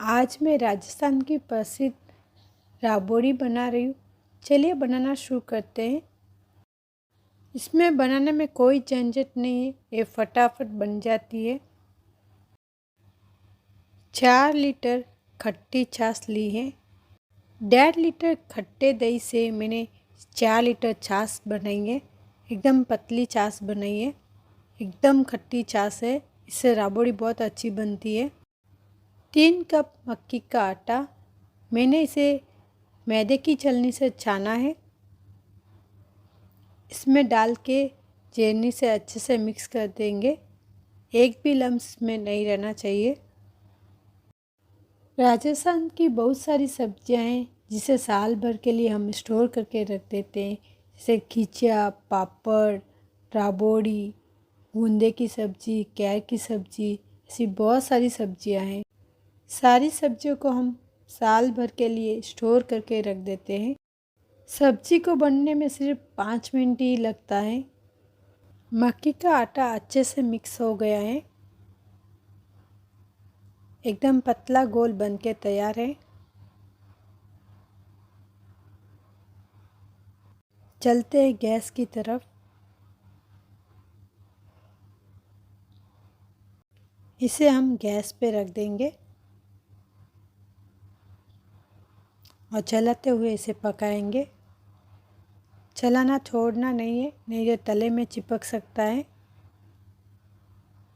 आज मैं राजस्थान की प्रसिद्ध राबड़ी बना रही हूँ। चलिए बनाना शुरू करते हैं। इसमें बनाने में कोई झंझट नहीं है, ये फटाफट बन जाती है। 4 लीटर खट्टी छाछ ली है। 1.5 लीटर खट्टे दही से मैंने 4 लीटर छाछ बनाई है। एकदम पतली छाछ बनाई है, एकदम खट्टी छाछ है। इससे राबड़ी बहुत अच्छी बनती है। 3 कप मक्की का आटा, मैंने इसे मैदे की छलनी से छाना है। इसमें डाल के चेनी से अच्छे से मिक्स कर देंगे। एक भी लम्स में नहीं रहना चाहिए। राजस्थान की बहुत सारी सब्जियां हैं जिसे साल भर के लिए हम स्टोर करके रख देते हैं, जैसे खिचिया, पापड़, राबड़ी, गूंदे की सब्जी, कैर की सब्जी, ऐसी बहुत सारी सब्जियां हैं। सारी सब्जियों को हम साल भर के लिए स्टोर करके रख देते हैं। सब्जी को बनने में सिर्फ 5 मिनट ही लगता है। मक्की का आटा अच्छे से मिक्स हो गया है, एकदम पतला गोल बन के तैयार है। चलते हैं गैस की तरफ। इसे हम गैस पे रख देंगे और चलाते हुए इसे पकाएंगे। चलाना छोड़ना नहीं है, नहीं तो तले में चिपक सकता है।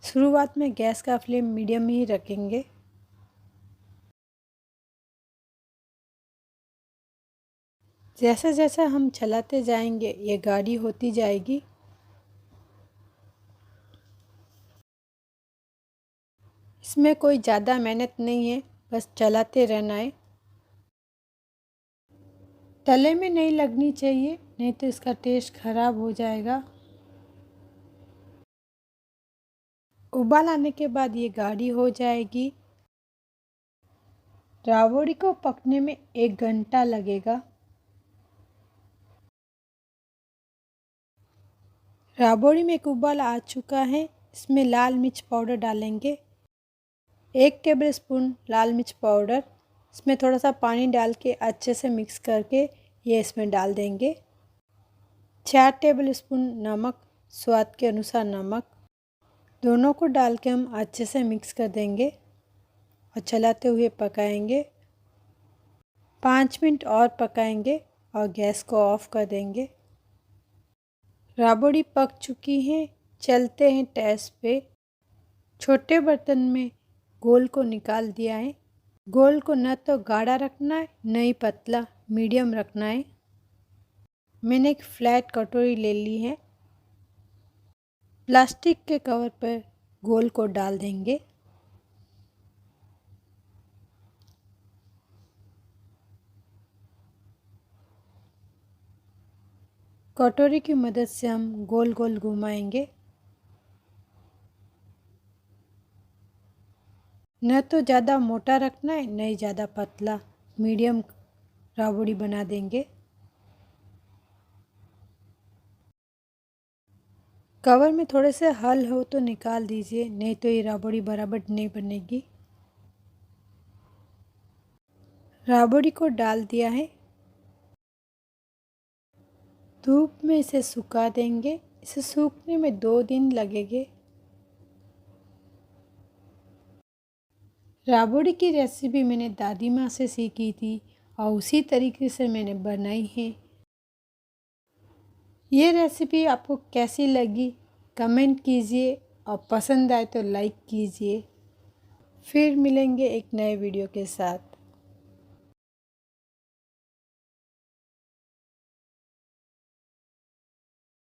शुरुआत में गैस का फ्लेम मीडियम ही रखेंगे। जैसे जैसे हम चलाते जाएंगे ये गाढ़ी होती जाएगी। इसमें कोई ज़्यादा मेहनत नहीं है, बस चलाते रहना है। तले में नहीं लगनी चाहिए, नहीं तो इसका टेस्ट खराब हो जाएगा। उबाल आने के बाद ये गाढ़ी हो जाएगी। राबड़ी को पकने में 1 घंटा लगेगा। राबड़ी में एक उबाल आ चुका है। इसमें लाल मिर्च पाउडर डालेंगे, 1 टेबलस्पून लाल मिर्च पाउडर। इसमें थोड़ा सा पानी डाल के अच्छे से मिक्स करके ये इसमें डाल देंगे। 4 टेबलस्पून नमक, स्वाद के अनुसार नमक। दोनों को डाल के हम अच्छे से मिक्स कर देंगे और चलाते हुए पकाएंगे। 5 मिनट और पकाएंगे और गैस को ऑफ कर देंगे। राबड़ी पक चुकी है। चलते हैं टेस्ट पे। छोटे बर्तन में गोल को निकाल दिया है। गोल को न तो गाढ़ा रखना है न ही पतला, मीडियम रखना है। मैंने एक फ्लैट कटोरी ले ली है। प्लास्टिक के कवर पर गोल को डाल देंगे। कटोरी की मदद से हम गोल गोल घुमाएंगे। न तो ज़्यादा मोटा रखना है न ही ज़्यादा पतला, मीडियम राबड़ी बना देंगे। कवर में थोड़े से हल हो तो निकाल दीजिए, नहीं तो ये राबड़ी बराबर नहीं बनेगी। राबड़ी को डाल दिया है। धूप में इसे सुखा देंगे। इसे सूखने में 2 दिन लगेंगे। राबड़ी की रेसिपी मैंने दादी माँ से सीखी थी और उसी तरीके से मैंने बनाई है। ये रेसिपी आपको कैसी लगी कमेंट कीजिए और पसंद आए तो लाइक कीजिए। फिर मिलेंगे एक नए वीडियो के साथ।